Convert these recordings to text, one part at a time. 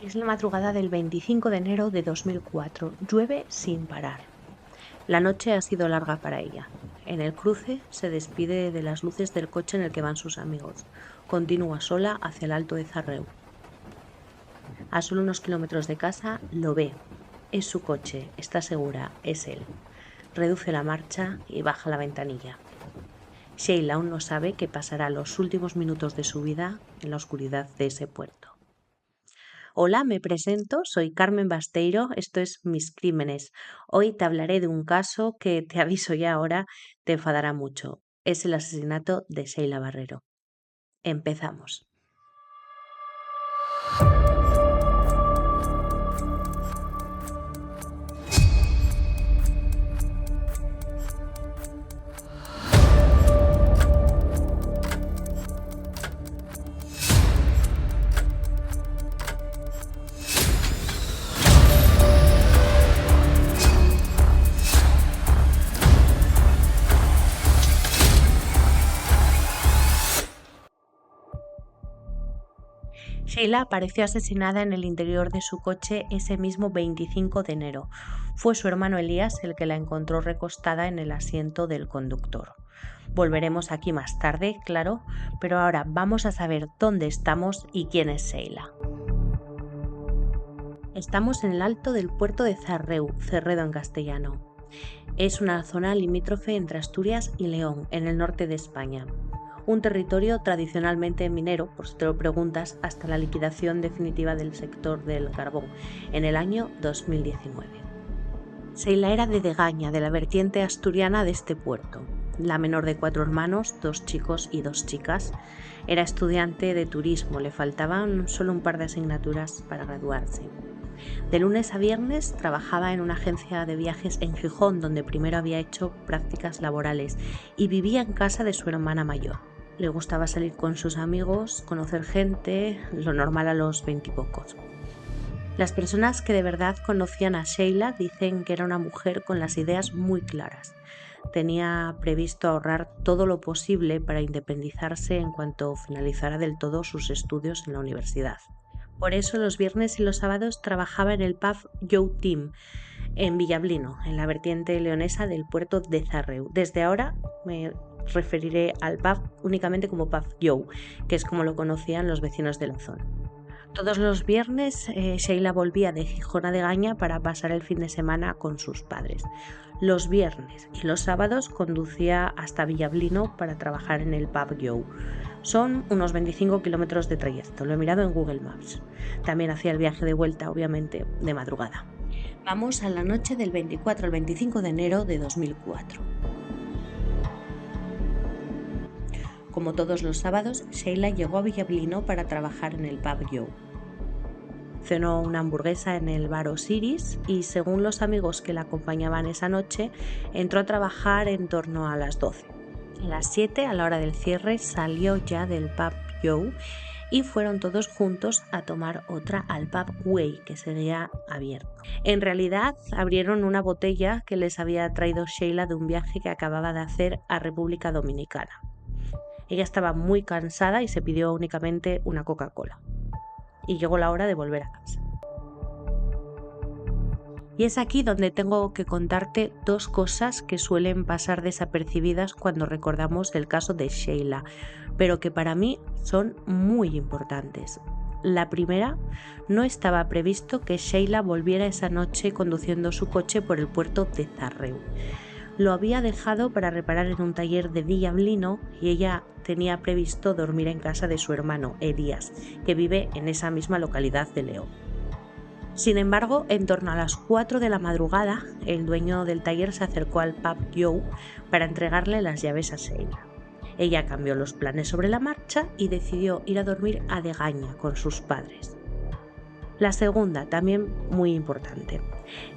Es la madrugada del 25 de enero de 2004. Llueve sin parar. La noche ha sido larga para ella. En el cruce se despide de las luces del coche en el que van sus amigos. Continúa sola hacia el Alto de Zarreu. A solo unos kilómetros de casa lo ve. Es su coche, está segura, es él. Reduce la marcha y baja la ventanilla. Sheila aún no sabe que pasará los últimos minutos de su vida en la oscuridad de ese puerto. Hola, me presento, soy Carmen Basteiro, esto es Mis Crímenes. Hoy te hablaré de un caso que, te aviso ya ahora, te enfadará mucho. Es el asesinato de Sheila Barrero. Empezamos. Sheila apareció asesinada en el interior de su coche ese mismo 25 de enero. Fue su hermano Elías el que la encontró recostada en el asiento del conductor. Volveremos aquí más tarde, claro, pero ahora vamos a saber dónde estamos y quién es Sheila. Estamos en el alto del puerto de Zarreu, Cerredo en castellano. Es una zona limítrofe entre Asturias y León, en el norte de España. Un territorio tradicionalmente minero, por si te lo preguntas, hasta la liquidación definitiva del sector del carbón, en el año 2019. Sheila era de Degaña, de la vertiente asturiana de este puerto. La menor de 4 hermanos, 2 chicos y 2 chicas. Era estudiante de turismo, le faltaban solo un par de asignaturas para graduarse. De lunes a viernes trabajaba en una agencia de viajes en Gijón, donde primero había hecho prácticas laborales, y vivía en casa de su hermana mayor. Le gustaba salir con sus amigos, conocer gente, lo normal a los 20 y pocos. Las personas que de verdad conocían a Sheila dicen que era una mujer con las ideas muy claras. Tenía previsto ahorrar todo lo posible para independizarse en cuanto finalizara del todo sus estudios en la universidad. Por eso los viernes y los sábados trabajaba en el pub Joe Team, en Villablino, en la vertiente leonesa del puerto de Zarreu. Desde ahora me referiré al pub únicamente como pub Joe, que es como lo conocían los vecinos de la zona. Todos los viernes Sheila volvía de Gijón a Degaña para pasar el fin de semana con sus padres. Los viernes y los sábados conducía hasta Villablino para trabajar en el pub Joe. Son unos 25 kilómetros de trayecto, lo he mirado en Google Maps. También hacía el viaje de vuelta, obviamente, de madrugada. Vamos a la noche del 24 al 25 de enero de 2004. Como todos los sábados, Sheila llegó a Villablino para trabajar en el pub Joe. Cenó una hamburguesa en el bar Osiris y, según los amigos que la acompañaban esa noche, entró a trabajar en torno a las 12. A las 7, a la hora del cierre, salió ya del pub Joe y fueron todos juntos a tomar otra al pub Way, que seguía abierto. En realidad, abrieron una botella que les había traído Sheila de un viaje que acababa de hacer a República Dominicana. Ella estaba muy cansada y se pidió únicamente una Coca-Cola. Y llegó la hora de volver a casa. Y es aquí donde tengo que contarte dos cosas que suelen pasar desapercibidas cuando recordamos el caso de Sheila, pero que para mí son muy importantes. La primera, no estaba previsto que Sheila volviera esa noche conduciendo su coche por el puerto de Zarreu. Lo había dejado para reparar en un taller de Villablino y ella tenía previsto dormir en casa de su hermano, Elías, que vive en esa misma localidad de León. Sin embargo, en torno a las 4 de la madrugada, el dueño del taller se acercó al pub Joe para entregarle las llaves a Sheila. Ella cambió los planes sobre la marcha y decidió ir a dormir a Degaña con sus padres. La segunda, también muy importante.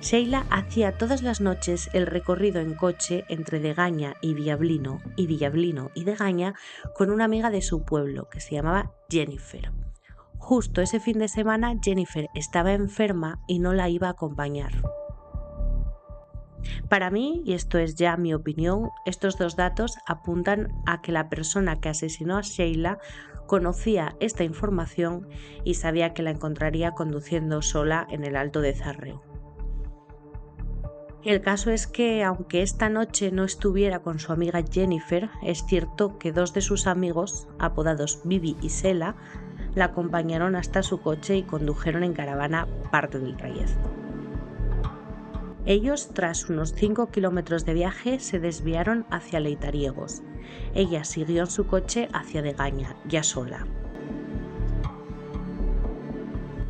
Sheila hacía todas las noches el recorrido en coche entre Degaña y Villablino y Degaña con una amiga de su pueblo que se llamaba Jennifer. Justo ese fin de semana Jennifer estaba enferma y no la iba a acompañar. Para mí, y esto es ya mi opinión, estos dos datos apuntan a que la persona que asesinó a Sheila conocía esta información y sabía que la encontraría conduciendo sola en el Alto de Zarreu. El caso es que, aunque esta noche no estuviera con su amiga Jennifer, es cierto que dos de sus amigos, apodados Bibi y Sela, la acompañaron hasta su coche y condujeron en caravana parte del trayecto. Ellos, tras unos 5 kilómetros de viaje, se desviaron hacia Leitariegos. Ella siguió en su coche hacia Degaña, ya sola.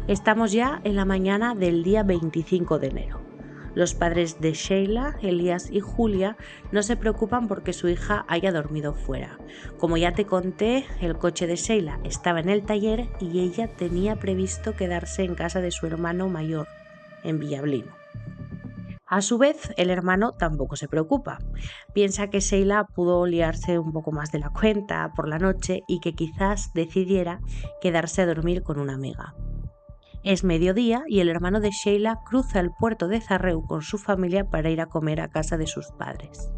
Estamos ya en la mañana del día 25 de enero. Los padres de Sheila, Elías y Julia no se preocupan porque su hija haya dormido fuera. Como ya te conté, el coche de Sheila estaba en el taller y ella tenía previsto quedarse en casa de su hermano mayor, en Villablino. A su vez, el hermano tampoco se preocupa. Piensa que Sheila pudo liarse un poco más de la cuenta por la noche y que quizás decidiera quedarse a dormir con una amiga. Es mediodía y el hermano de Sheila cruza el puerto de Zarreu con su familia para ir a comer a casa de sus padres.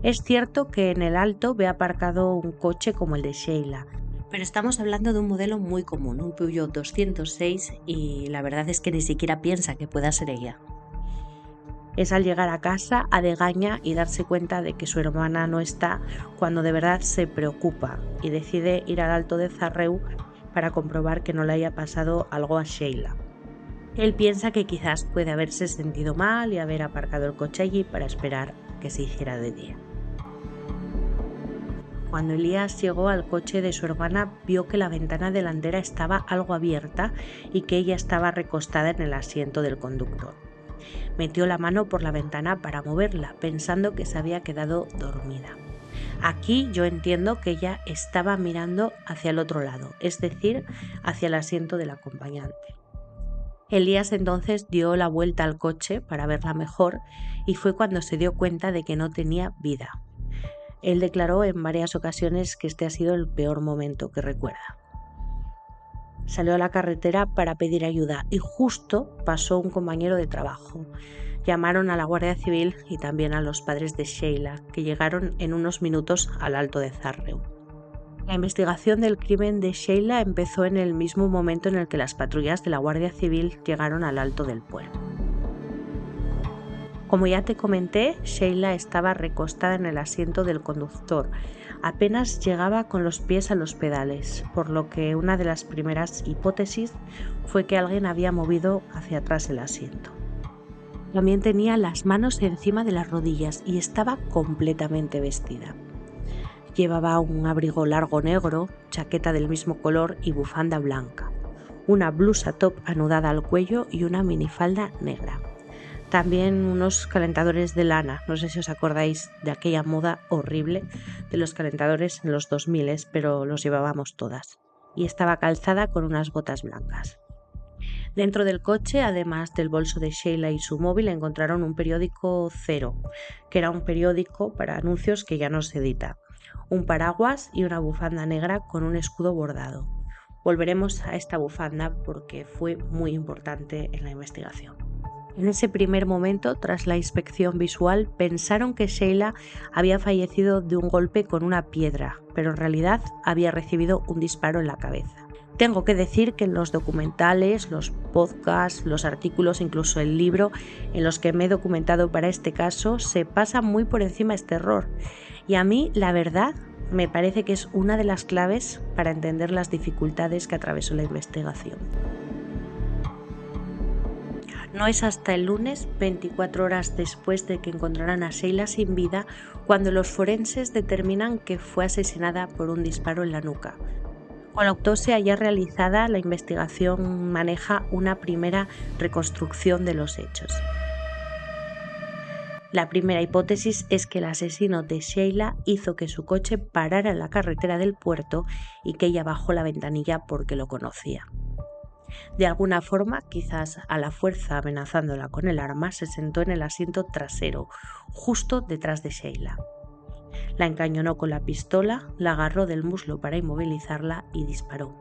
Es cierto que en el Alto ve aparcado un coche como el de Sheila, pero estamos hablando de un modelo muy común, un Peugeot 206, y la verdad es que ni siquiera piensa que pueda ser ella. Es al llegar a casa a Degaña y darse cuenta de que su hermana no está cuando de verdad se preocupa y decide ir al Alto de Zarreu para comprobar que no le haya pasado algo a Sheila. Él piensa que quizás puede haberse sentido mal y haber aparcado el coche allí para esperar que se hiciera de día. Cuando Elías llegó al coche de su hermana, vio que la ventana delantera estaba algo abierta y que ella estaba recostada en el asiento del conductor. Metió la mano por la ventana para moverla, pensando que se había quedado dormida. Aquí yo entiendo que ella estaba mirando hacia el otro lado, es decir, hacia el asiento del acompañante. Elías entonces dio la vuelta al coche para verla mejor y fue cuando se dio cuenta de que no tenía vida. Él declaró en varias ocasiones que este ha sido el peor momento que recuerda. Salió a la carretera para pedir ayuda y justo pasó un compañero de trabajo. Llamaron a la Guardia Civil y también a los padres de Sheila, que llegaron en unos minutos al Alto de Zarreu. La investigación del crimen de Sheila empezó en el mismo momento en el que las patrullas de la Guardia Civil llegaron al Alto del pueblo. Como ya te comenté, Sheila estaba recostada en el asiento del conductor. Apenas llegaba con los pies a los pedales, por lo que una de las primeras hipótesis fue que alguien había movido hacia atrás el asiento. También tenía las manos encima de las rodillas y estaba completamente vestida. Llevaba un abrigo largo negro, chaqueta del mismo color y bufanda blanca, una blusa top anudada al cuello y una minifalda negra. También unos calentadores de lana, no sé si os acordáis de aquella moda horrible de los calentadores en los 2000, pero los llevábamos todas. Y estaba calzada con unas botas blancas. Dentro del coche, además del bolso de Sheila y su móvil, encontraron un periódico Cero, que era un periódico para anuncios que ya no se edita, un paraguas y una bufanda negra con un escudo bordado. Volveremos a esta bufanda porque fue muy importante en la investigación. En ese primer momento, tras la inspección visual, pensaron que Sheila había fallecido de un golpe con una piedra, pero en realidad había recibido un disparo en la cabeza. Tengo que decir que en los documentales, los podcasts, los artículos, incluso el libro en los que me he documentado para este caso, se pasa muy por encima este error. Y a mí, la verdad, me parece que es una de las claves para entender las dificultades que atravesó la investigación. No es hasta el lunes, 24 horas después de que encontraran a Sheila sin vida, cuando los forenses determinan que fue asesinada por un disparo en la nuca. Con la autopsia ya realizada, la investigación maneja una primera reconstrucción de los hechos. La primera hipótesis es que el asesino de Sheila hizo que su coche parara en la carretera del puerto y que ella bajó la ventanilla porque lo conocía. De alguna forma, quizás a la fuerza amenazándola con el arma, se sentó en el asiento trasero, justo detrás de Sheila. La encañonó con la pistola, la agarró del muslo para inmovilizarla y disparó.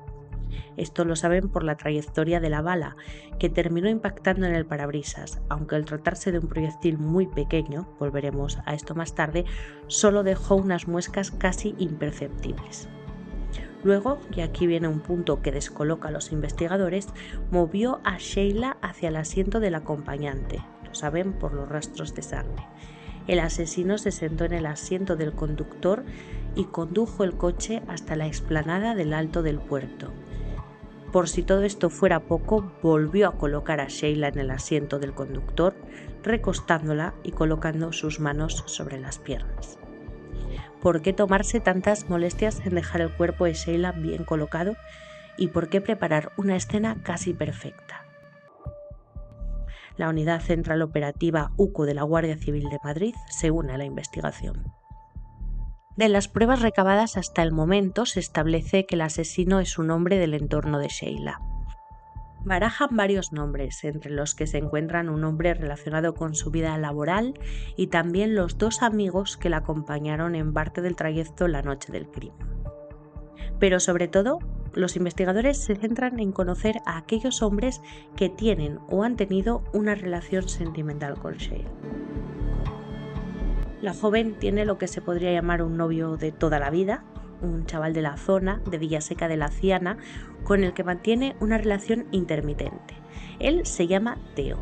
Esto lo saben por la trayectoria de la bala, que terminó impactando en el parabrisas, aunque al tratarse de un proyectil muy pequeño, volveremos a esto más tarde, solo dejó unas muescas casi imperceptibles. Luego, y aquí viene un punto que descoloca a los investigadores, movió a Sheila hacia el asiento del acompañante. Lo saben por los rastros de sangre. El asesino se sentó en el asiento del conductor y condujo el coche hasta la explanada del Alto del Puerto. Por si todo esto fuera poco, volvió a colocar a Sheila en el asiento del conductor, recostándola y colocando sus manos sobre las piernas. ¿Por qué tomarse tantas molestias en dejar el cuerpo de Sheila bien colocado? ¿Y por qué preparar una escena casi perfecta? La Unidad Central Operativa UCO de la Guardia Civil de Madrid se une a la investigación. De las pruebas recabadas hasta el momento se establece que el asesino es un hombre del entorno de Sheila. Barajan varios nombres, entre los que se encuentran un hombre relacionado con su vida laboral y también los 2 amigos que la acompañaron en parte del trayecto la noche del crimen. Pero sobre todo, los investigadores se centran en conocer a aquellos hombres que tienen o han tenido una relación sentimental con Sheila. La joven tiene lo que se podría llamar un novio de toda la vida, un chaval de la zona, de Villaseca de la Ciana, con el que mantiene una relación intermitente. Él se llama Teo.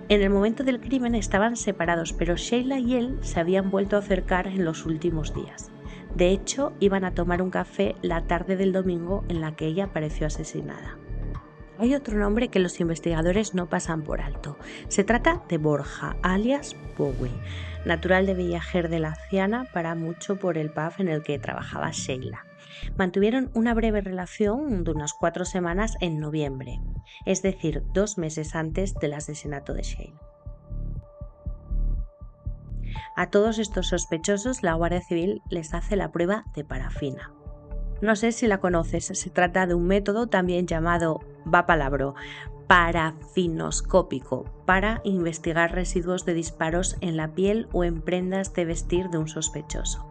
En el momento del crimen estaban separados, pero Sheila y él se habían vuelto a acercar en los últimos días. De hecho, iban a tomar un café la tarde del domingo en la que ella apareció asesinada. Hay otro nombre que los investigadores no pasan por alto. Se trata de Borja, alias Bowie, natural de Villajer de la Ciana, para mucho por el pub en el que trabajaba Sheila. Mantuvieron una breve relación de unas 4 semanas en noviembre, es decir, 2 meses antes del asesinato de Sheila. A todos estos sospechosos la Guardia Civil les hace la prueba de parafina. No sé si la conoces, se trata de un método también llamado, va palabra, parafinoscópico, para investigar residuos de disparos en la piel o en prendas de vestir de un sospechoso.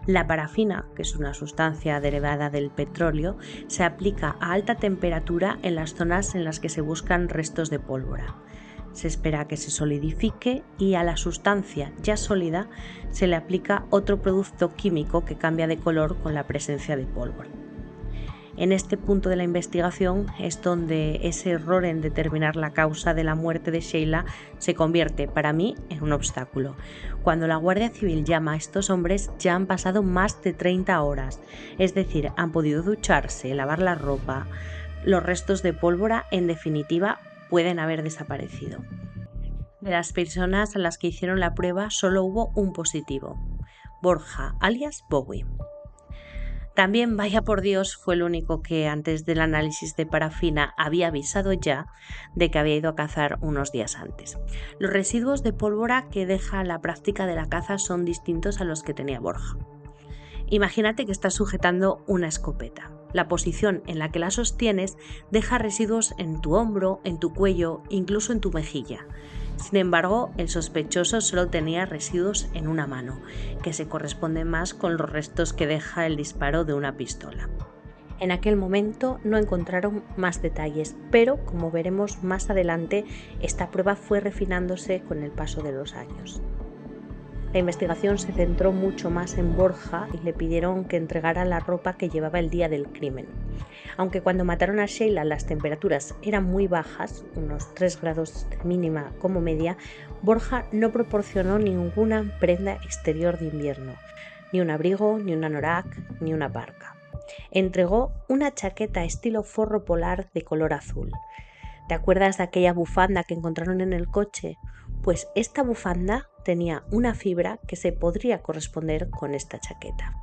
La parafina, que es una sustancia derivada del petróleo, se aplica a alta temperatura en las zonas en las que se buscan restos de pólvora. Se espera que se solidifique y a la sustancia ya sólida se le aplica otro producto químico que cambia de color con la presencia de pólvora. En este punto de la investigación es donde ese error en determinar la causa de la muerte de Sheila se convierte, para mí, en un obstáculo. Cuando la Guardia Civil llama a estos hombres ya han pasado más de 30 horas, es decir, han podido ducharse, lavar la ropa. Los restos de pólvora, en definitiva, pueden haber desaparecido. De las personas a las que hicieron la prueba solo hubo un positivo, Borja, alias Bowie. También, vaya por Dios, fue el único que antes del análisis de parafina había avisado ya de que había ido a cazar unos días antes. Los residuos de pólvora que deja la práctica de la caza son distintos a los que tenía Borja. Imagínate que estás sujetando una escopeta. La posición en la que la sostienes deja residuos en tu hombro, en tu cuello, incluso en tu mejilla. Sin embargo, el sospechoso solo tenía residuos en una mano, que se corresponden más con los restos que deja el disparo de una pistola. En aquel momento no encontraron más detalles, pero como veremos más adelante, esta prueba fue refinándose con el paso de los años. La investigación se centró mucho más en Borja y le pidieron que entregara la ropa que llevaba el día del crimen. Aunque cuando mataron a Sheila las temperaturas eran muy bajas, unos 3 grados de mínima como media, Borja no proporcionó ninguna prenda exterior de invierno, ni un abrigo, ni un anorak, ni una parca. Entregó una chaqueta estilo forro polar de color azul. ¿Te acuerdas de aquella bufanda que encontraron en el coche? Pues esta bufanda tenía una fibra que se podría corresponder con esta chaqueta.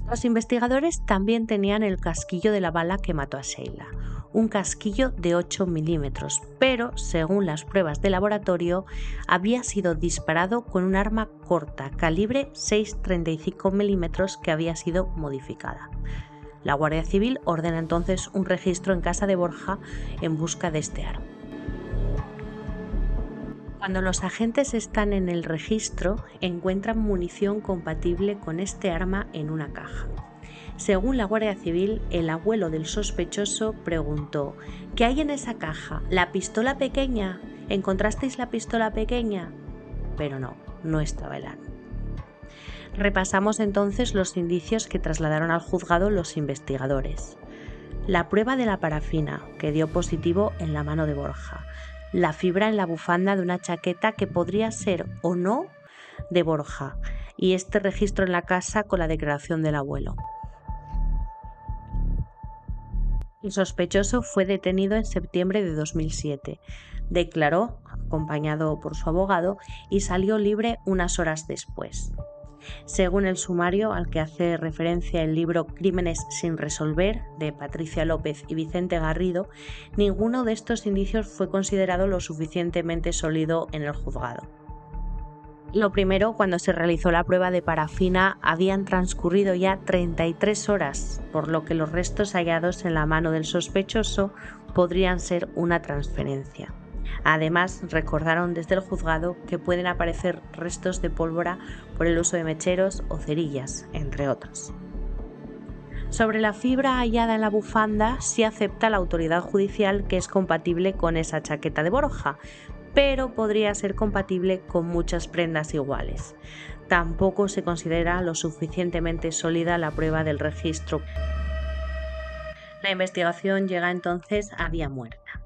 Los investigadores también tenían el casquillo de la bala que mató a Sheila, un casquillo de 8 milímetros, pero según las pruebas de laboratorio había sido disparado con un arma corta, calibre 6,35 milímetros que había sido modificada. La Guardia Civil ordena entonces un registro en casa de Borja en busca de este arma. Cuando los agentes están en el registro, encuentran munición compatible con este arma en una caja. Según la Guardia Civil, el abuelo del sospechoso preguntó: ¿qué hay en esa caja? ¿La pistola pequeña? ¿Encontrasteis la pistola pequeña? Pero no estaba el arma. Repasamos entonces los indicios que trasladaron al juzgado los investigadores. La prueba de la parafina, que dio positivo en la mano de Borja. La fibra en la bufanda de una chaqueta que podría ser o no de Borja. Y este registro en la casa con la declaración del abuelo. El sospechoso fue detenido en septiembre de 2007. Declaró, acompañado por su abogado, y salió libre unas horas después. Según el sumario al que hace referencia el libro Crímenes sin resolver, de Patricia López y Vicente Garrido, ninguno de estos indicios fue considerado lo suficientemente sólido en el juzgado. Lo primero, cuando se realizó la prueba de parafina, habían transcurrido ya 33 horas, por lo que los restos hallados en la mano del sospechoso podrían ser una transferencia. Además, recordaron desde el juzgado que pueden aparecer restos de pólvora por el uso de mecheros o cerillas, entre otros. Sobre la fibra hallada en la bufanda, sí acepta la autoridad judicial que es compatible con esa chaqueta de Borja, pero podría ser compatible con muchas prendas iguales. Tampoco se considera lo suficientemente sólida la prueba del registro. La investigación llega entonces a vía muerta.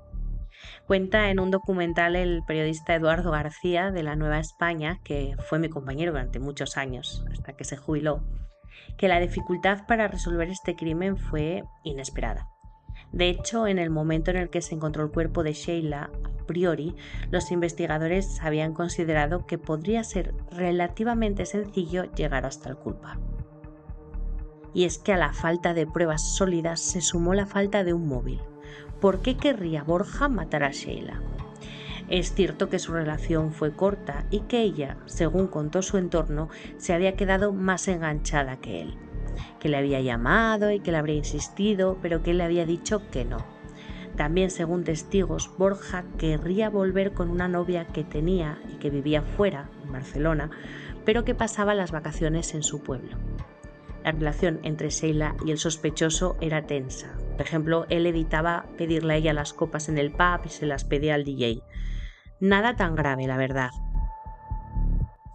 Cuenta en un documental el periodista Eduardo García de La Nueva España, que fue mi compañero durante muchos años, hasta que se jubiló, que la dificultad para resolver este crimen fue inesperada. De hecho, en el momento en el que se encontró el cuerpo de Sheila, a priori, los investigadores habían considerado que podría ser relativamente sencillo llegar hasta el culpable. Y es que a la falta de pruebas sólidas se sumó la falta de un móvil. ¿Por qué querría Borja matar a Sheila? Es cierto que su relación fue corta y que ella, según contó su entorno, se había quedado más enganchada que él, que le había llamado y que le habría insistido, pero que él le había dicho que no. También, según testigos, Borja querría volver con una novia que tenía y que vivía fuera, en Barcelona, pero que pasaba las vacaciones en su pueblo. La relación entre Sheila y el sospechoso era tensa. Por ejemplo, él evitaba pedirle a ella las copas en el pub y se las pedía al DJ. Nada tan grave, la verdad.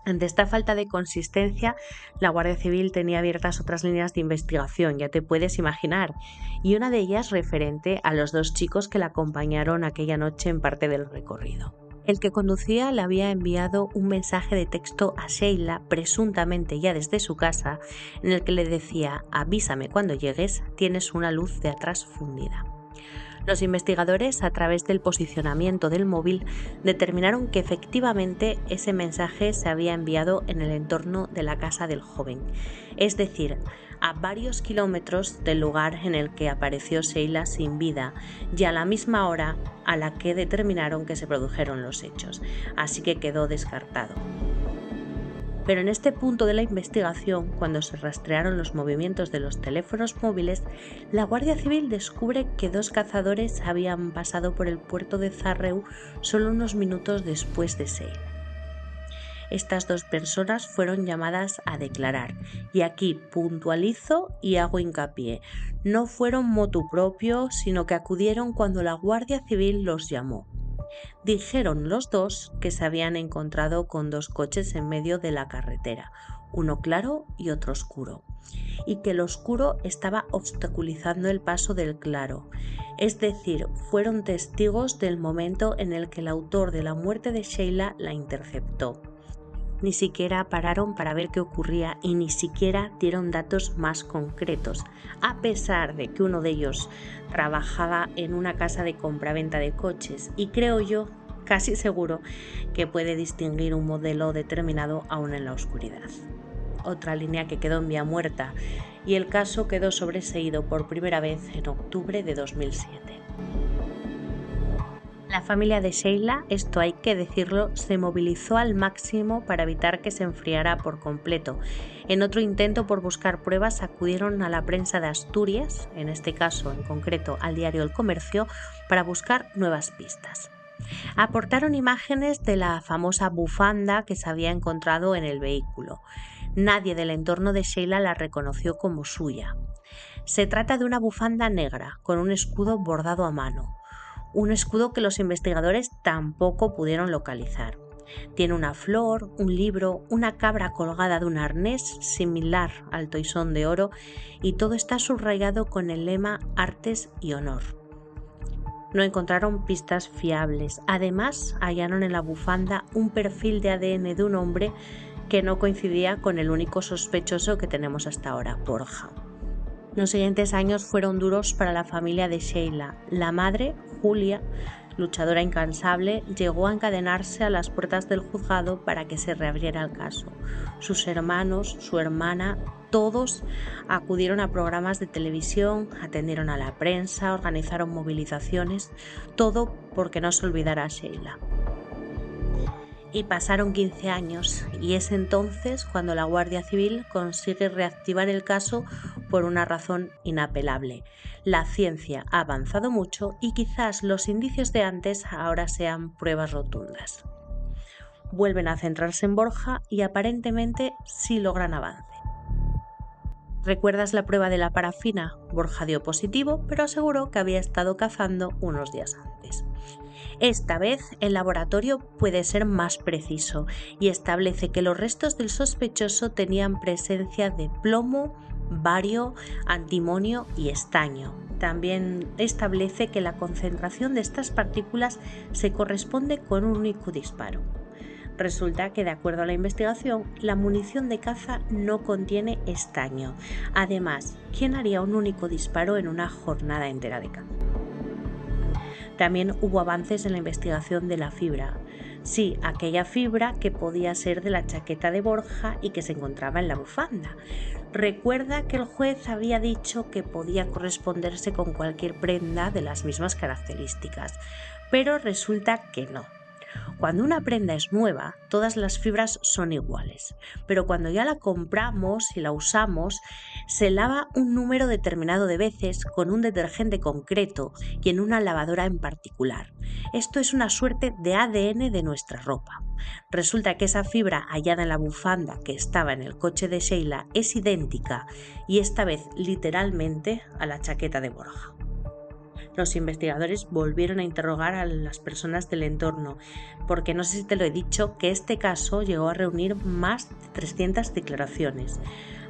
Ante esta falta de consistencia, la Guardia Civil tenía abiertas otras líneas de investigación, ya te puedes imaginar, y una de ellas referente a los dos chicos que la acompañaron aquella noche en parte del recorrido. El que conducía le había enviado un mensaje de texto a Sheila, presuntamente ya desde su casa, en el que le decía: avísame cuando llegues, tienes una luz de atrás fundida. Los investigadores, a través del posicionamiento del móvil, determinaron que efectivamente ese mensaje se había enviado en el entorno de la casa del joven, es decir, a varios kilómetros del lugar en el que apareció Sheila sin vida y a la misma hora a la que determinaron que se produjeron los hechos, así que quedó descartado. Pero en este punto de la investigación, cuando se rastrearon los movimientos de los teléfonos móviles, la Guardia Civil descubre que dos cazadores habían pasado por el puerto de Zarreu solo unos minutos después de Sheila. Estas dos personas fueron llamadas a declarar, y aquí puntualizo y hago hincapié: no fueron motu propio, sino que acudieron cuando la Guardia Civil los llamó. Dijeron los dos que se habían encontrado con dos coches en medio de la carretera, uno claro y otro oscuro, y que el oscuro estaba obstaculizando el paso del claro. Es decir, fueron testigos del momento en el que el autor de la muerte de Sheila la interceptó. Ni siquiera pararon para ver qué ocurría y ni siquiera dieron datos más concretos, a pesar de que uno de ellos trabajaba en una casa de compraventa de coches y creo yo, casi seguro, que puede distinguir un modelo determinado aún en la oscuridad. Otra línea que quedó en vía muerta, y el caso quedó sobreseído por primera vez en octubre de 2007. La familia de Sheila, esto hay que decirlo, se movilizó al máximo para evitar que se enfriara por completo. En otro intento por buscar pruebas, acudieron a la prensa de Asturias, en este caso en concreto al diario El Comercio, para buscar nuevas pistas. Aportaron imágenes de la famosa bufanda que se había encontrado en el vehículo. Nadie del entorno de Sheila la reconoció como suya. Se trata de una bufanda negra con un escudo bordado a mano. Un escudo que los investigadores tampoco pudieron localizar. Tiene una flor, un libro, una cabra colgada de un arnés similar al toisón de oro y todo está subrayado con el lema Artes y Honor. No encontraron pistas fiables. Además, hallaron en la bufanda un perfil de ADN de un hombre que no coincidía con el único sospechoso que tenemos hasta ahora, Borja. Los siguientes años fueron duros para la familia de Sheila. La madre, Julia, luchadora incansable, llegó a encadenarse a las puertas del juzgado para que se reabriera el caso. Sus hermanos, su hermana, todos acudieron a programas de televisión, atendieron a la prensa, organizaron movilizaciones, todo porque no se olvidara a Sheila. Y pasaron 15 años y es entonces cuando la Guardia Civil consigue reactivar el caso por una razón inapelable. La ciencia ha avanzado mucho y quizás los indicios de antes ahora sean pruebas rotundas. Vuelven a centrarse en Borja y aparentemente sí logran avance. ¿Recuerdas la prueba de la parafina? Borja dio positivo, pero aseguró que había estado cazando unos días antes. Esta vez el laboratorio puede ser más preciso y establece que los restos del sospechoso tenían presencia de plomo, bario, antimonio y estaño. También establece que la concentración de estas partículas se corresponde con un único disparo. Resulta que, de acuerdo a la investigación, la munición de caza no contiene estaño. Además, ¿quién haría un único disparo en una jornada entera de caza? También hubo avances en la investigación de la fibra. Sí, aquella fibra que podía ser de la chaqueta de Borja y que se encontraba en la bufanda. Recuerda que el juez había dicho que podía corresponderse con cualquier prenda de las mismas características, pero resulta que no. Cuando una prenda es nueva, todas las fibras son iguales, pero cuando ya la compramos y la usamos, se lava un número determinado de veces con un detergente concreto y en una lavadora en particular. Esto es una suerte de ADN de nuestra ropa. Resulta que esa fibra hallada en la bufanda que estaba en el coche de Sheila es idéntica y esta vez literalmente a la chaqueta de Borja. Los investigadores volvieron a interrogar a las personas del entorno, porque no sé si te lo he dicho, que este caso llegó a reunir más de 300 declaraciones.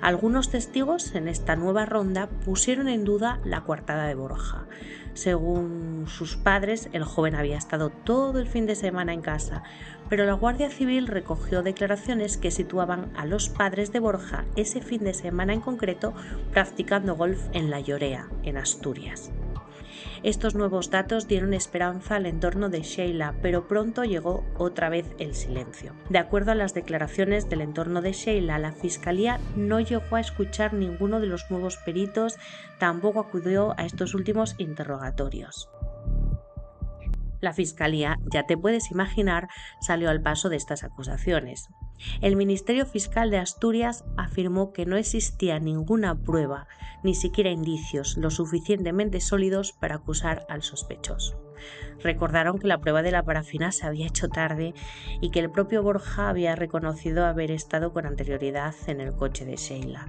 Algunos testigos en esta nueva ronda pusieron en duda la coartada de Borja. Según sus padres, el joven había estado todo el fin de semana en casa, pero la Guardia Civil recogió declaraciones que situaban a los padres de Borja ese fin de semana en concreto practicando golf en La Llorea, en Asturias. Estos nuevos datos dieron esperanza al entorno de Sheila, pero pronto llegó otra vez el silencio. De acuerdo a las declaraciones del entorno de Sheila, la Fiscalía no llegó a escuchar ninguno de los nuevos peritos, tampoco acudió a estos últimos interrogatorios. La Fiscalía, ya te puedes imaginar, salió al paso de estas acusaciones. El Ministerio Fiscal de Asturias afirmó que no existía ninguna prueba, ni siquiera indicios lo suficientemente sólidos para acusar al sospechoso. Recordaron que la prueba de la parafina se había hecho tarde y que el propio Borja había reconocido haber estado con anterioridad en el coche de Sheila.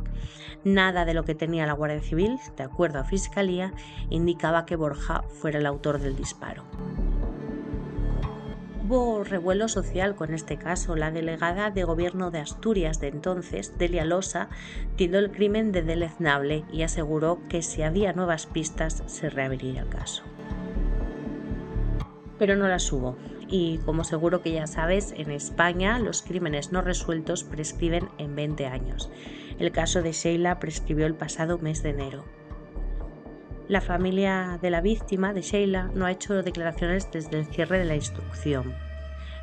Nada de lo que tenía la Guardia Civil, de acuerdo a Fiscalía, indicaba que Borja fuera el autor del disparo. Hubo revuelo social con este caso. La delegada de Gobierno de Asturias de entonces, Delia Losa, tildó el crimen de deleznable y aseguró que si había nuevas pistas se reabriría el caso. Pero no las hubo. Y como seguro que ya sabes, en España los crímenes no resueltos prescriben en 20 años. El caso de Sheila prescribió el pasado mes de enero. La familia de la víctima, de Sheila, no ha hecho declaraciones desde el cierre de la instrucción.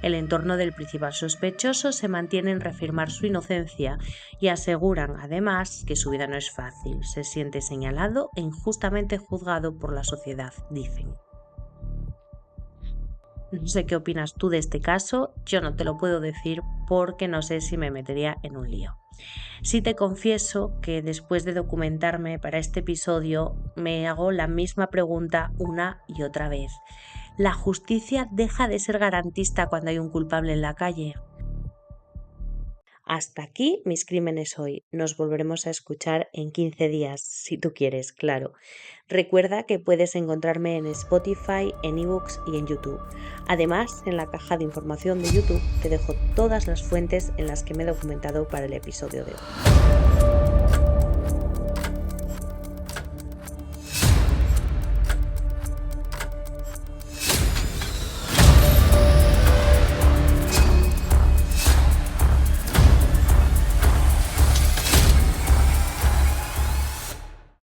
El entorno del principal sospechoso se mantiene en reafirmar su inocencia y aseguran, además, que su vida no es fácil. Se siente señalado e injustamente juzgado por la sociedad, dicen. No sé qué opinas tú de este caso, yo no te lo puedo decir porque no sé si me metería en un lío. Sí te confieso que después de documentarme para este episodio me hago la misma pregunta una y otra vez. ¿La justicia deja de ser garantista cuando hay un culpable en la calle? Hasta aquí mis crímenes hoy. Nos volveremos a escuchar en 15 días, si tú quieres, claro. Recuerda que puedes encontrarme en Spotify, en eBooks y en YouTube. Además, en la caja de información de YouTube te dejo todas las fuentes en las que me he documentado para el episodio de hoy.